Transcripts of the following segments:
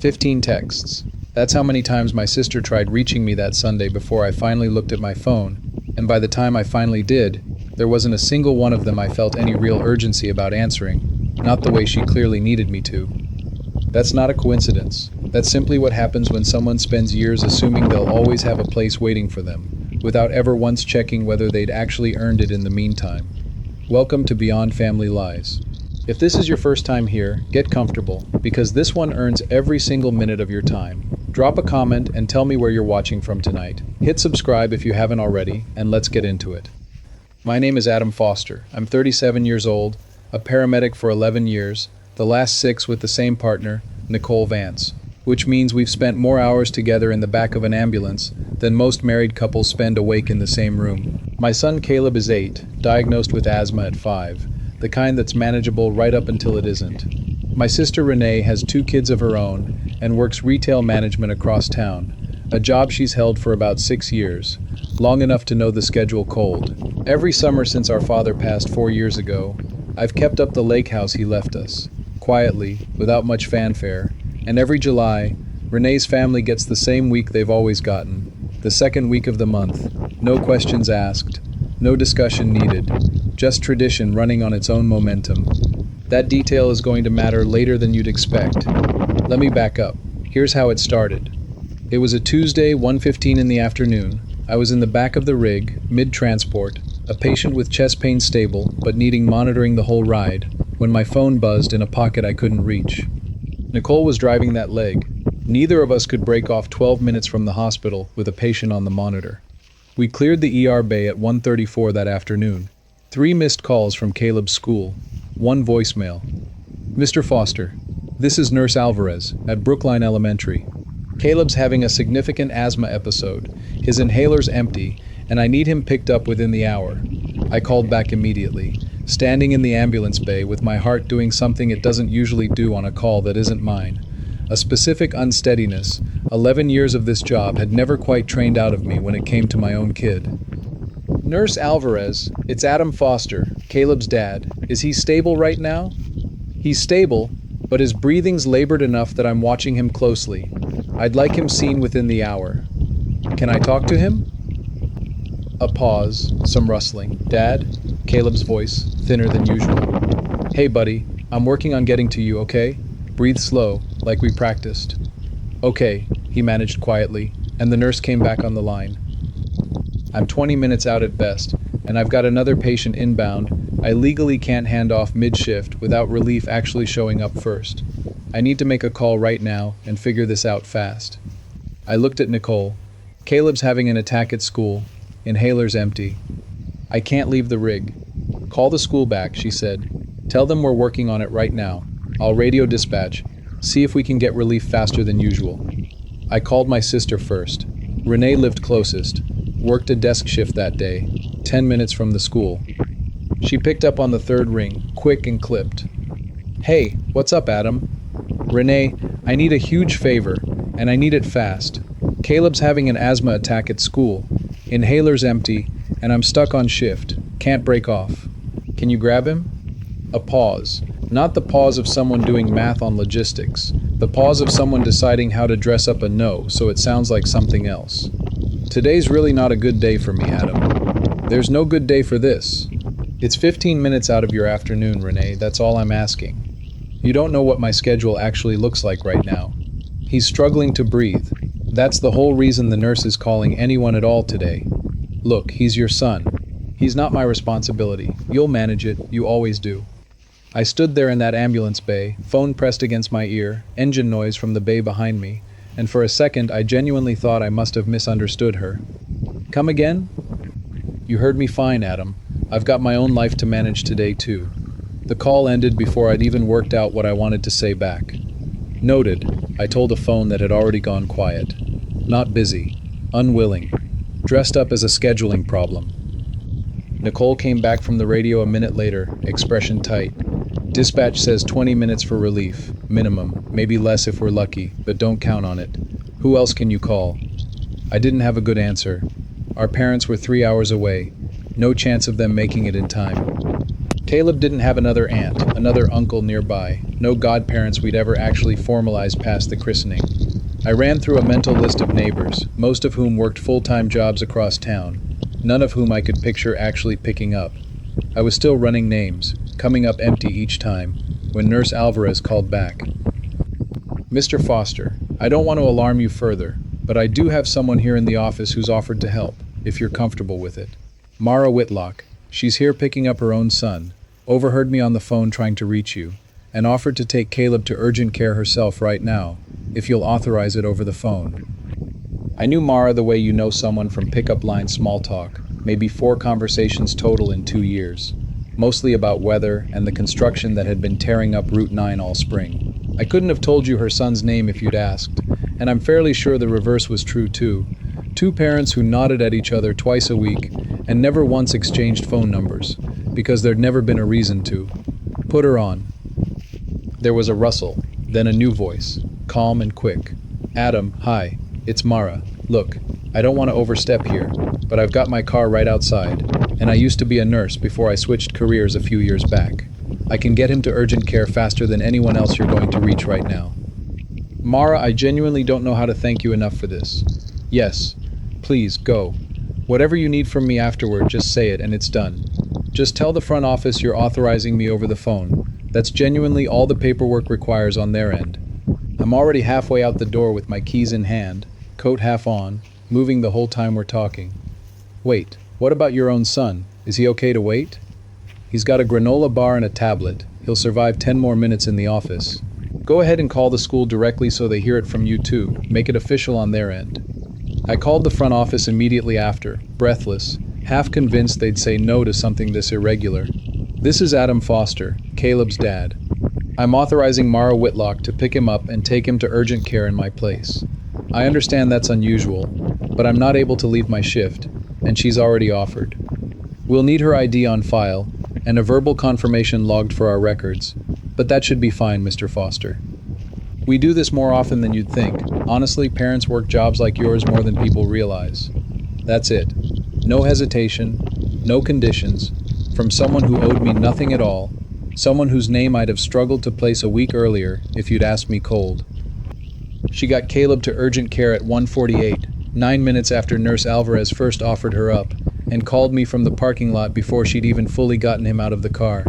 15 texts. That's how many times my sister tried reaching me that Sunday before I finally looked at my phone, and by the time I finally did, there wasn't a single one of them I felt any real urgency about answering, not the way she clearly needed me to. That's not a coincidence. That's simply what happens when someone spends years assuming they'll always have a place waiting for them, without ever once checking whether they'd actually earned it in the meantime. Welcome to Beyond Family Lies. If this is your first time here, get comfortable, because this one earns every single minute of your time. Drop a comment and tell me where you're watching from tonight. Hit subscribe if you haven't already, and let's get into it. My name is Adam Foster. I'm 37 years old, a paramedic for 11 years, the last 6 with the same partner, Nicole Vance, which means we've spent more hours together in the back of an ambulance than most married couples spend awake in the same room. My son Caleb is 8, diagnosed with asthma at 5, the kind that's manageable right up until it isn't. My sister Renee has 2 kids of her own and works retail management across town, a job she's held for about 6 years, long enough to know the schedule cold. Every summer since our father passed 4 years ago, I've kept up the lake house he left us, quietly, without much fanfare, and every July, Renee's family gets the same week they've always gotten, the second week of the month, no questions asked, no discussion needed, just tradition running on its own momentum. That detail is going to matter later than you'd expect. Let me back up. Here's how it started. It was a Tuesday, 1:15 in the afternoon. I was in the back of the rig, mid-transport, a patient with chest pain stable, but needing monitoring the whole ride, when my phone buzzed in a pocket I couldn't reach. Nicole was driving that leg. Neither of us could break off 12 minutes from the hospital with a patient on the monitor. We cleared the ER bay at 1:34 that afternoon. 3 missed calls from Caleb's school. 1 voicemail. Mr. Foster, this is Nurse Alvarez at Brookline Elementary. Caleb's having a significant asthma episode. His inhaler's empty, and I need him picked up within the hour. I called back immediately, standing in the ambulance bay with my heart doing something it doesn't usually do on a call that isn't mine. A specific unsteadiness. 11 years of this job had never quite trained out of me when it came to my own kid. Nurse Alvarez, it's Adam Foster, Caleb's dad. Is he stable right now? He's stable, but his breathing's labored enough that I'm watching him closely. I'd like him seen within the hour. Can I talk to him? A pause, some rustling. Dad? Caleb's voice, thinner than usual. Hey buddy, I'm working on getting to you, okay? Breathe slow, like we practiced. Okay, he managed quietly, and the nurse came back on the line. I'm 20 minutes out at best, and I've got another patient inbound. I legally can't hand off mid-shift without relief actually showing up first. I need to make a call right now and figure this out fast. I looked at Nicole. Caleb's having an attack at school. Inhaler's empty. I can't leave the rig. Call the school back, she said. Tell them we're working on it right now. I'll radio dispatch. See if we can get relief faster than usual. I called my sister first. Renee lived closest. Worked a desk shift that day, 10 minutes from the school. She picked up on the 3rd ring, quick and clipped. Hey, what's up, Adam? Renee, I need a huge favor, and I need it fast. Caleb's having an asthma attack at school. Inhaler's empty, and I'm stuck on shift. Can't break off. Can you grab him? A pause. Not the pause of someone doing math on logistics. The pause of someone deciding how to dress up a no so it sounds like something else. Today's really not a good day for me, Adam. There's no good day for this. It's 15 minutes out of your afternoon, Renee. That's all I'm asking. You don't know what my schedule actually looks like right now. He's struggling to breathe. That's the whole reason the nurse is calling anyone at all today. Look, he's your son. He's not my responsibility. You'll manage it. You always do. I stood there in that ambulance bay, phone pressed against my ear, engine noise from the bay behind me, and for a second I genuinely thought I must have misunderstood her. Come again? You heard me fine, Adam. I've got my own life to manage today, too. The call ended before I'd even worked out what I wanted to say back. Noted, I told a phone that had already gone quiet. Not busy. Unwilling. Dressed up as a scheduling problem. Nicole came back from the radio a minute later, expression tight. Dispatch says 20 minutes for relief, minimum, maybe less if we're lucky, but don't count on it. Who else can you call? I didn't have a good answer. Our parents were 3 hours away. No chance of them making it in time. Caleb didn't have another aunt, another uncle nearby, no godparents we'd ever actually formalize past the christening. I ran through a mental list of neighbors, most of whom worked full-time jobs across town, none of whom I could picture actually picking up. I was still running names, coming up empty each time, when Nurse Alvarez called back. Mr. Foster, I don't want to alarm you further, but I do have someone here in the office who's offered to help, if you're comfortable with it. Mara Whitlock. She's here picking up her own son, overheard me on the phone trying to reach you, and offered to take Caleb to urgent care herself right now, if you'll authorize it over the phone. I knew Mara the way you know someone from pickup line small talk, maybe 4 conversations total in 2 years, mostly about weather and the construction that had been tearing up Route 9 all spring. I couldn't have told you her son's name if you'd asked, and I'm fairly sure the reverse was true too. 2 parents who nodded at each other twice a week and never once exchanged phone numbers, because there'd never been a reason to. Put her on. There was a rustle, then a new voice, calm and quick. Adam, hi, it's Mara. Look, I don't want to overstep here, but I've got my car right outside, and I used to be a nurse before I switched careers a few years back. I can get him to urgent care faster than anyone else you're going to reach right now. Mara, I genuinely don't know how to thank you enough for this. Yes, please, go. Whatever you need from me afterward, just say it and it's done. Just tell the front office you're authorizing me over the phone. That's genuinely all the paperwork requires on their end. I'm already halfway out the door with my keys in hand, coat half on, moving the whole time we're talking. Wait, what about your own son? Is he okay to wait? He's got a granola bar and a tablet. He'll survive 10 more minutes in the office. Go ahead and call the school directly so they hear it from you too. Make it official on their end. I called the front office immediately after, breathless, half convinced they'd say no to something this irregular. This is Adam Foster, Caleb's dad. I'm authorizing Mara Whitlock to pick him up and take him to urgent care in my place. I understand that's unusual, but I'm not able to leave my shift, and she's already offered. We'll need her ID on file, and a verbal confirmation logged for our records, but that should be fine, Mr. Foster. We do this more often than you'd think. Honestly, parents work jobs like yours more than people realize. That's it. No hesitation, no conditions, from someone who owed me nothing at all, someone whose name I'd have struggled to place a week earlier if you'd asked me cold. She got Caleb to urgent care at 1:48, 9 minutes after Nurse Alvarez first offered her up, and called me from the parking lot before she'd even fully gotten him out of the car.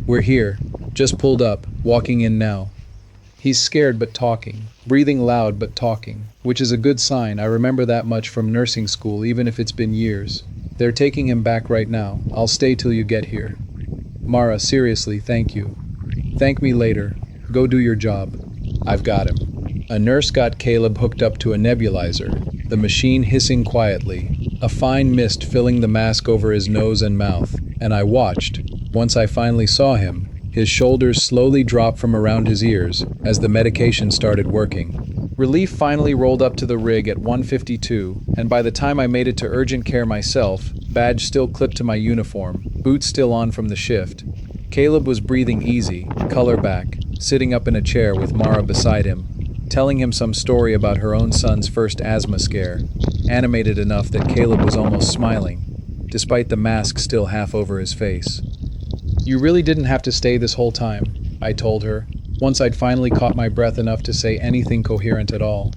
We're here, just pulled up, walking in now. He's scared but talking, breathing loud but talking, which is a good sign. I remember that much from nursing school, even if it's been years. They're taking him back right now. I'll stay till you get here. Mara, seriously, thank you. Thank me later. Go do your job. I've got him. A nurse got Caleb hooked up to a nebulizer, the machine hissing quietly, a fine mist filling the mask over his nose and mouth, and I watched. Once I finally saw him, his shoulders slowly dropped from around his ears as the medication started working. Relief finally rolled up to the rig at 1:52, and by the time I made it to urgent care myself, badge still clipped to my uniform, boots still on from the shift, Caleb was breathing easy, color back, sitting up in a chair with Mara beside him, telling him some story about her own son's first asthma scare, animated enough that Caleb was almost smiling, despite the mask still half over his face. You really didn't have to stay this whole time, I told her, once I'd finally caught my breath enough to say anything coherent at all.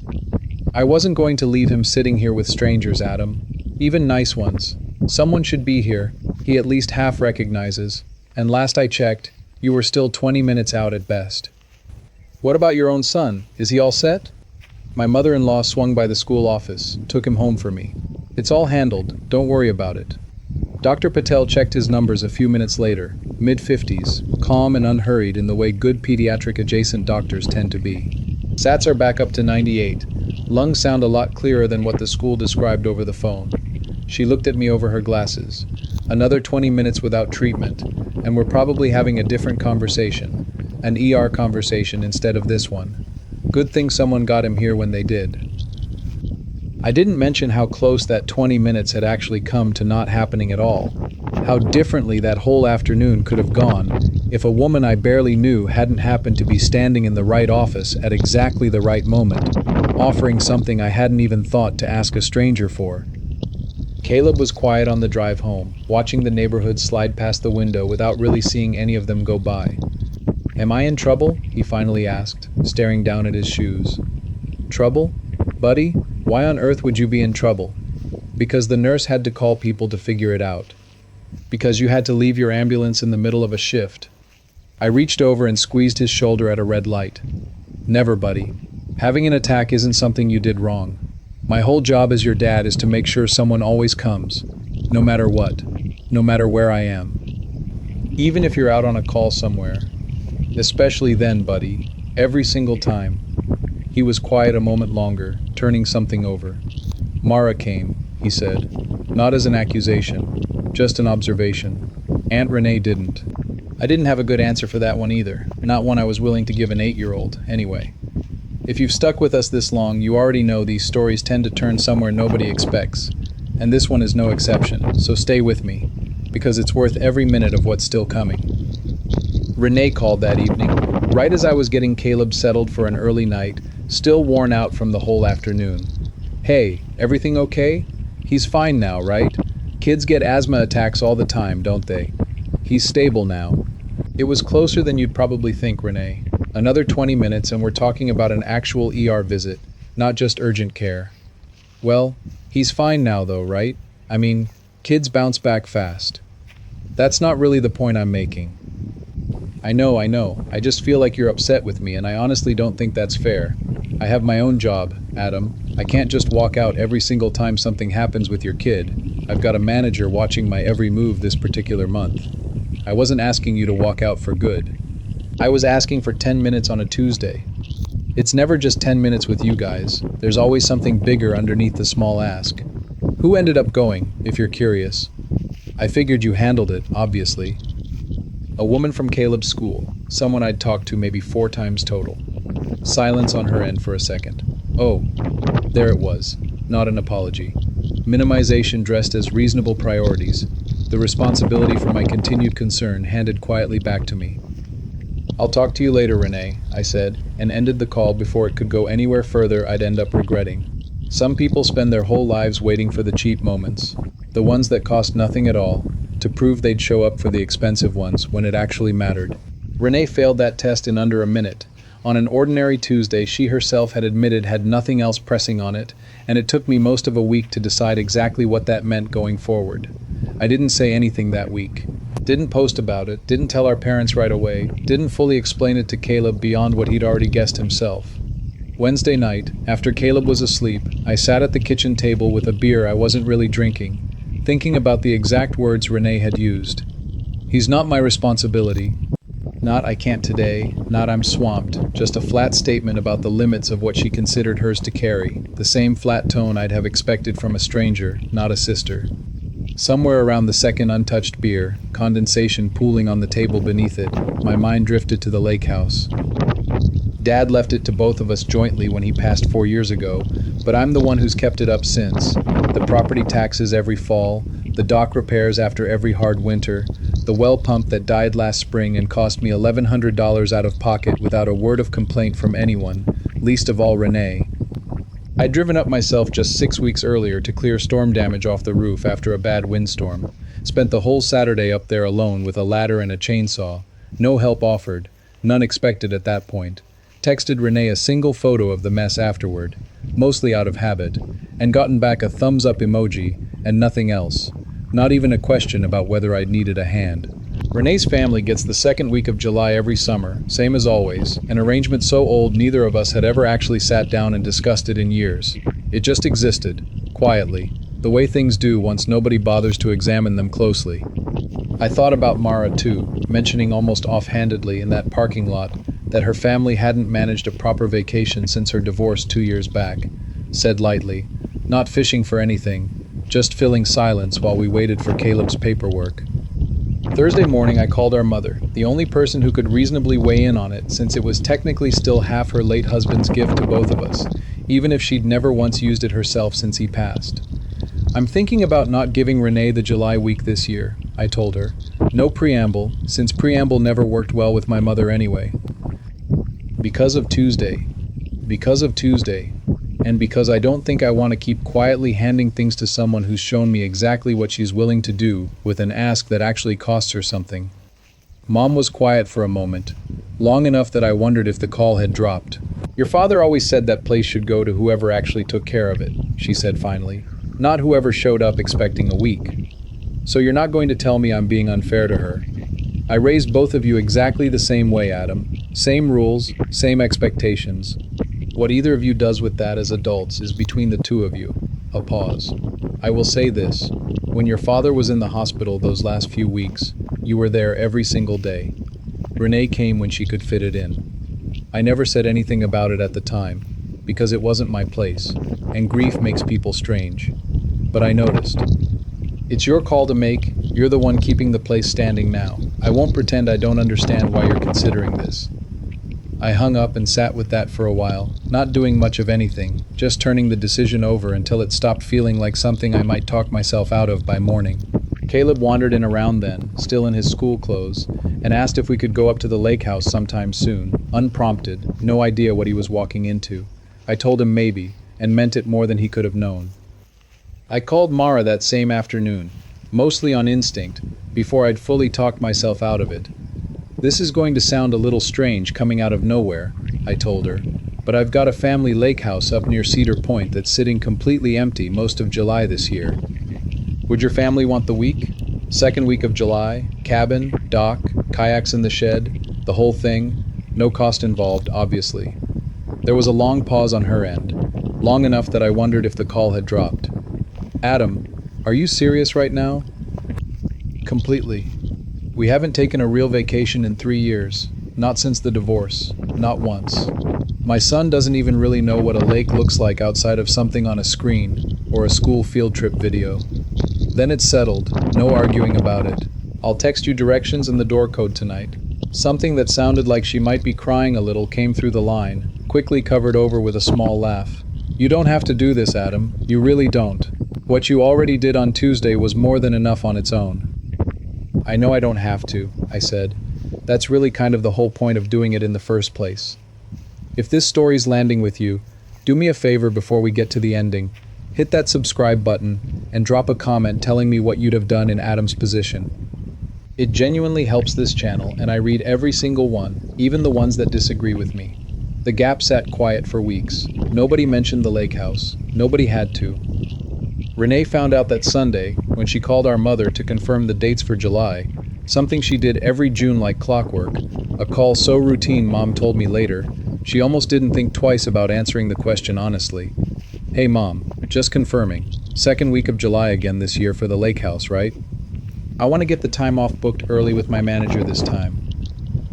I wasn't going to leave him sitting here with strangers, Adam, even nice ones. Someone should be here, he at least half recognizes, and last I checked, you were still 20 minutes out at best. What about your own son? Is he all set? My mother-in-law swung by the school office, took him home for me. It's all handled, don't worry about it. Dr. Patel checked his numbers a few minutes later, mid-50s, calm and unhurried in the way good pediatric-adjacent doctors tend to be. Sats are back up to 98. Lungs sound a lot clearer than what the school described over the phone. She looked at me over her glasses. Another 20 minutes without treatment, and we're probably having a different conversation. An ER conversation instead of this one. Good thing someone got him here when they did. I didn't mention how close that 20 minutes had actually come to not happening at all. How differently that whole afternoon could have gone if a woman I barely knew hadn't happened to be standing in the right office at exactly the right moment, offering something I hadn't even thought to ask a stranger for. Caleb was quiet on the drive home, watching the neighborhood slide past the window without really seeing any of them go by. "Am I in trouble?" he finally asked, staring down at his shoes. "Trouble? Buddy, why on earth would you be in trouble?" "Because the nurse had to call people to figure it out. Because you had to leave your ambulance in the middle of a shift." I reached over and squeezed his shoulder at a red light. "Never, buddy. Having an attack isn't something you did wrong. My whole job as your dad is to make sure someone always comes, no matter what, no matter where I am. Even if you're out on a call somewhere. Especially then, buddy, every single time." He was quiet a moment longer, turning something over. "Mara came," he said. "Not as an accusation, just an observation. Aunt Renee didn't." I didn't have a good answer for that one either, not one I was willing to give an 8-year-old, anyway. If you've stuck with us this long, you already know these stories tend to turn somewhere nobody expects, and this one is no exception, so stay with me, because it's worth every minute of what's still coming. Renee called that evening, right as I was getting Caleb settled for an early night, still worn out from the whole afternoon. "Hey, everything okay? He's fine now, right? Kids get asthma attacks all the time, don't they? He's stable now." It was closer than you'd probably think, Renee. Another 20 minutes and we're talking about an actual ER visit, not just urgent care. "Well, he's fine now though, right? I mean, kids bounce back fast." "That's not really the point I'm making." I know. I just feel like you're upset with me, and I honestly don't think that's fair. I have my own job, Adam. I can't just walk out every single time something happens with your kid. I've got a manager watching my every move this particular month. I wasn't asking you to walk out for good. I was asking for 10 minutes on a Tuesday. It's never just 10 minutes with you guys. There's always something bigger underneath the small ask. Who ended up going, if you're curious? I figured you handled it, obviously. A woman from Caleb's school, someone I'd talked to maybe 4 times total. Silence on her end for a second. Oh, there it was. Not an apology. Minimization dressed as reasonable priorities. The responsibility for my continued concern handed quietly back to me. "I'll talk to you later, Renee," I said, and ended the call before it could go anywhere further I'd end up regretting. Some people spend their whole lives waiting for the cheap moments, the ones that cost nothing at all, to prove they'd show up for the expensive ones when it actually mattered. Renee failed that test in under a minute. On an ordinary Tuesday, she herself had admitted had nothing else pressing on it, and it took me most of a week to decide exactly what that meant going forward. I didn't say anything that week. Didn't post about it, didn't tell our parents right away, didn't fully explain it to Caleb beyond what he'd already guessed himself. Wednesday night, after Caleb was asleep, I sat at the kitchen table with a beer I wasn't really drinking, thinking about the exact words Renee had used. "He's not my responsibility." Not "I can't today," not "I'm swamped," just a flat statement about the limits of what she considered hers to carry, the same flat tone I'd have expected from a stranger, not a sister. Somewhere around the second untouched beer, condensation pooling on the table beneath it, my mind drifted to the lake house. Dad left it to both of us jointly when he passed 4 years ago, but I'm the one who's kept it up since. The property taxes every fall, the dock repairs after every hard winter, the well pump that died last spring and cost me $1,100 out of pocket without a word of complaint from anyone, least of all Renee. I'd driven up myself just 6 weeks earlier to clear storm damage off the roof after a bad windstorm. Spent the whole Saturday up there alone with a ladder and a chainsaw. No help offered, none expected at that point. Texted Renee a single photo of the mess afterward, mostly out of habit, and gotten back a thumbs up emoji and nothing else. Not even a question about whether I'd needed a hand. Renee's family gets the second week of July every summer, same as always, an arrangement so old neither of us had ever actually sat down and discussed it in years. It just existed, quietly, the way things do once nobody bothers to examine them closely. I thought about Mara too, mentioning almost offhandedly in that parking lot that her family hadn't managed a proper vacation since her divorce 2 years back. Said lightly, not fishing for anything, just filling silence while we waited for Caleb's paperwork. Thursday morning I called our mother, the only person who could reasonably weigh in on it since it was technically still half her late husband's gift to both of us, even if she'd never once used it herself since he passed. "I'm thinking about not giving Renee the July week this year," I told her. No preamble, since preamble never worked well with my mother anyway. Because of Tuesday. and because I don't think I want to keep quietly handing things to someone who's shown me exactly what she's willing to do with an ask that actually costs her something. Mom was quiet for a moment, long enough that I wondered if the call had dropped. Your father always said that place should go to whoever actually took care of it, she said finally, not whoever showed up expecting a week. So you're not going to tell me I'm being unfair to her. I raised both of you exactly the same way, Adam. Same rules, same expectations. What either of you does with that as adults is between the two of you. A pause. I will say this. When your father was in the hospital those last few weeks, you were there every single day. Renee came when she could fit it in. I never said anything about it at the time, because it wasn't my place, and grief makes people strange. But I noticed. It's your call to make. You're the one keeping the place standing now. I won't pretend I don't understand why you're considering this. I hung up and sat with that for a while, not doing much of anything, just turning the decision over until it stopped feeling like something I might talk myself out of by morning. Caleb wandered in around then, still in his school clothes, and asked if we could go up to the lake house sometime soon, unprompted, no idea what he was walking into. I told him maybe, and meant it more than he could have known. I called Mara that same afternoon, mostly on instinct, before I'd fully talked myself out of it. This is going to sound a little strange coming out of nowhere, I told her, but I've got a family lake house up near Cedar Point that's sitting completely empty most of July this year. Would your family want the week? Second week of July, cabin, dock, kayaks in the shed, the whole thing, no cost involved, obviously. There was a long pause on her end, long enough that I wondered if the call had dropped. Adam, are you serious right now? Completely. We haven't taken a real vacation in 3 years, not since the divorce, not once. My son doesn't even really know what a lake looks like outside of something on a screen or a school field trip video. Then it's settled, no arguing about it. I'll text you directions and the door code tonight. Something that sounded like she might be crying a little came through the line, quickly covered over with a small laugh. You don't have to do this, Adam. You really don't. What you already did on Tuesday was more than enough on its own. I know I don't have to, I said. That's really kind of the whole point of doing it in the first place. If this story's landing with you, do me a favor before we get to the ending. Hit that subscribe button and drop a comment telling me what you'd have done in Adam's position. It genuinely helps this channel, and I read every single one, even the ones that disagree with me. The Gap sat quiet for weeks. Nobody mentioned the lake house. Nobody had to. Renee found out that Sunday, when she called our mother to confirm the dates for July, something she did every June like clockwork, a call so routine Mom told me later, she almost didn't think twice about answering the question honestly. Hey Mom, just confirming, second week of July again this year for the lake house, right? I want to get the time off booked early with my manager this time.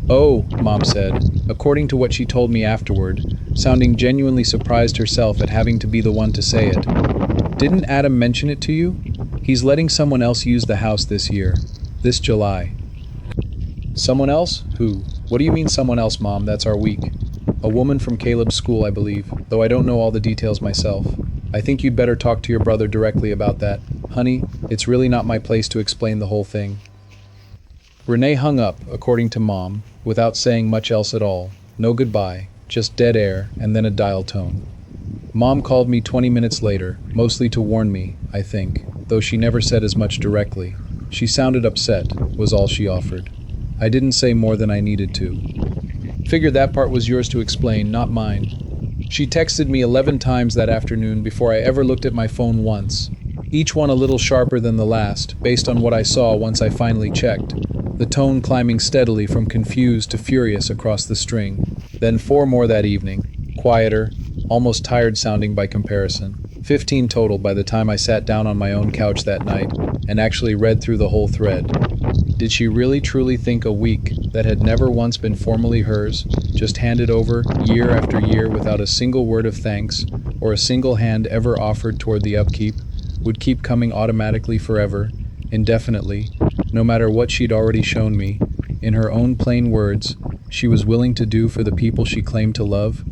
Oh, Mom said, according to what she told me afterward, sounding genuinely surprised herself at having to be the one to say it. Didn't Adam mention it to you? He's letting someone else use the house this year, this July. Someone else? Who? What do you mean someone else, Mom? That's our week. A woman from Caleb's school, I believe, though I don't know all the details myself. I think you'd better talk to your brother directly about that. Honey, it's really not my place to explain the whole thing. Renee hung up, according to Mom, without saying much else at all. No goodbye, just dead air, and then a dial tone. Mom called me 20 minutes later, mostly to warn me, I think, though she never said as much directly. She sounded upset, was all she offered. I didn't say more than I needed to. Figured that part was yours to explain, not mine. She texted me 11 times that afternoon before I ever looked at my phone once, each one a little sharper than the last, based on what I saw once I finally checked, the tone climbing steadily from confused to furious across the string. Then 4 more that evening, quieter, almost tired sounding by comparison. 15 total by the time I sat down on my own couch that night and actually read through the whole thread. Did she really truly think a week that had never once been formally hers, just handed over year after year without a single word of thanks or a single hand ever offered toward the upkeep, would keep coming automatically forever, indefinitely, no matter what she'd already shown me, in her own plain words, she was willing to do for the people she claimed to love?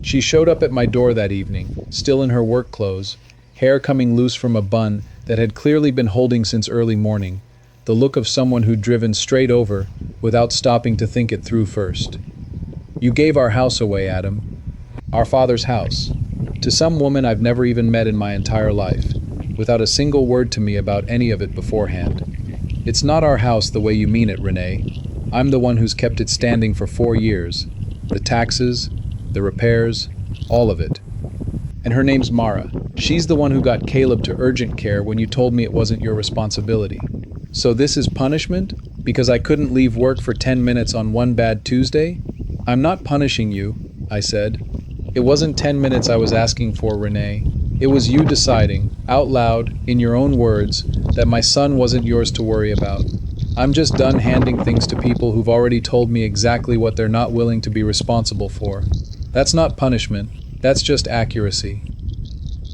She showed up at my door that evening, still in her work clothes, hair coming loose from a bun that had clearly been holding since early morning, the look of someone who'd driven straight over without stopping to think it through first. You gave our house away, Adam. Our father's house. To some woman I've never even met in my entire life, without a single word to me about any of it beforehand. It's not our house the way you mean it, Renee. I'm the one who's kept it standing for 4 years. The taxes, the repairs, all of it. And her name's Mara. She's the one who got Caleb to urgent care when you told me it wasn't your responsibility. So this is punishment? Because I couldn't leave work for 10 minutes on one bad Tuesday? I'm not punishing you, I said. It wasn't 10 minutes I was asking for, Renee. It was you deciding, out loud, in your own words, that my son wasn't yours to worry about. I'm just done handing things to people who've already told me exactly what they're not willing to be responsible for. That's not punishment. That's just accuracy.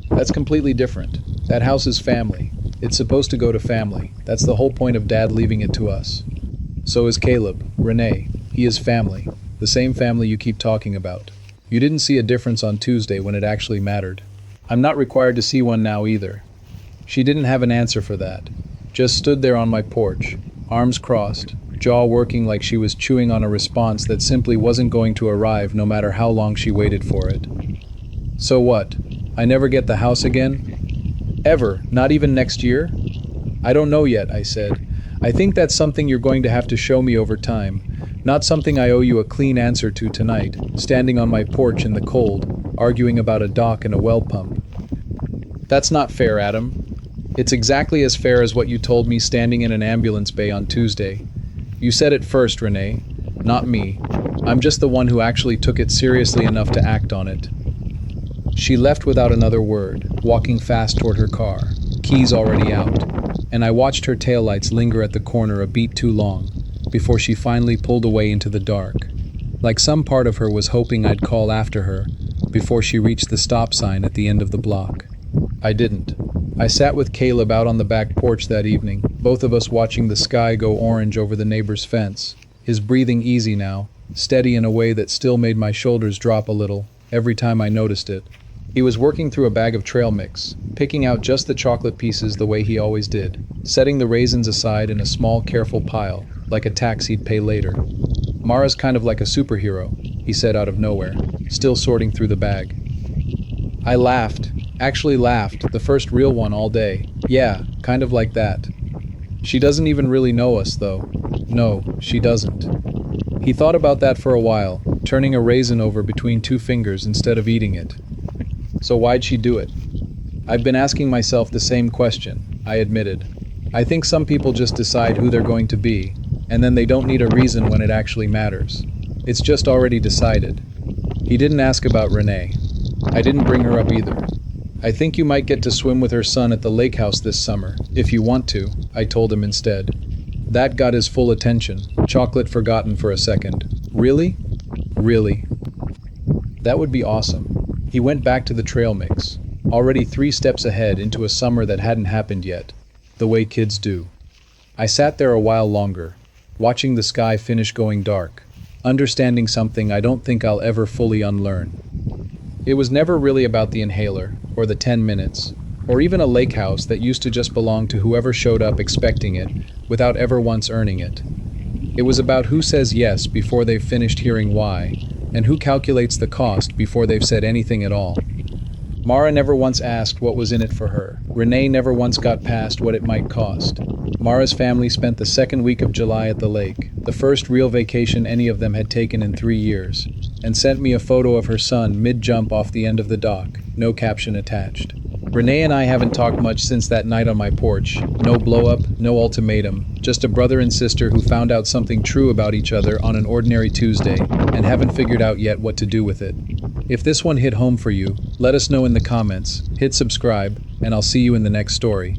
That's completely different. That house is family. It's supposed to go to family. That's the whole point of Dad leaving it to us. So is Caleb, Renee. He is family. The same family you keep talking about. You didn't see a difference on Tuesday when it actually mattered. I'm not required to see one now either. She didn't have an answer for that. Just stood there on my porch, arms crossed, jaw working like she was chewing on a response that simply wasn't going to arrive no matter how long she waited for it. So what? I never get the house again? Ever? Not even next year? I don't know yet, I said. I think that's something you're going to have to show me over time, not something I owe you a clean answer to tonight, standing on my porch in the cold, arguing about a dock and a well pump. That's not fair, Adam. It's exactly as fair as what you told me standing in an ambulance bay on Tuesday. You said it first, Renee, not me. I'm just the one who actually took it seriously enough to act on it. She left without another word, walking fast toward her car, keys already out, and I watched her taillights linger at the corner a beat too long, before she finally pulled away into the dark, like some part of her was hoping I'd call after her, before she reached the stop sign at the end of the block. I didn't. I sat with Caleb out on the back porch that evening, both of us watching the sky go orange over the neighbor's fence, his breathing easy now, steady in a way that still made my shoulders drop a little, every time I noticed it. He was working through a bag of trail mix, picking out just the chocolate pieces the way he always did, setting the raisins aside in a small, careful pile, like a tax he'd pay later. Mara's kind of like a superhero, he said out of nowhere, still sorting through the bag. I laughed, actually laughed, the first real one all day. Yeah, kind of like that. She doesn't even really know us, though. No, she doesn't. He thought about that for a while, turning a raisin over between two fingers instead of eating it. So why'd she do it? I've been asking myself the same question, I admitted. I think some people just decide who they're going to be, and then they don't need a reason when it actually matters. It's just already decided. He didn't ask about Renee. I didn't bring her up either. I think you might get to swim with her son at the lake house this summer, if you want to, I told him instead. That got his full attention, chocolate forgotten for a second. Really? Really. That would be awesome. He went back to the trail mix, already 3 steps ahead into a summer that hadn't happened yet, the way kids do. I sat there a while longer, watching the sky finish going dark, understanding something I don't think I'll ever fully unlearn. It was never really about the inhaler, or the 10 minutes, or even a lake house that used to just belong to whoever showed up expecting it, without ever once earning it. It was about who says yes before they've finished hearing why, and who calculates the cost before they've said anything at all. Mara never once asked what was in it for her. Renee never once got past what it might cost. Mara's family spent the second week of July at the lake, the first real vacation any of them had taken in 3 years, and sent me a photo of her son mid-jump off the end of the dock, no caption attached. Renee and I haven't talked much since that night on my porch. No blow-up, no ultimatum, just a brother and sister who found out something true about each other on an ordinary Tuesday and haven't figured out yet what to do with it. If this one hit home for you, let us know in the comments, hit subscribe, and I'll see you in the next story.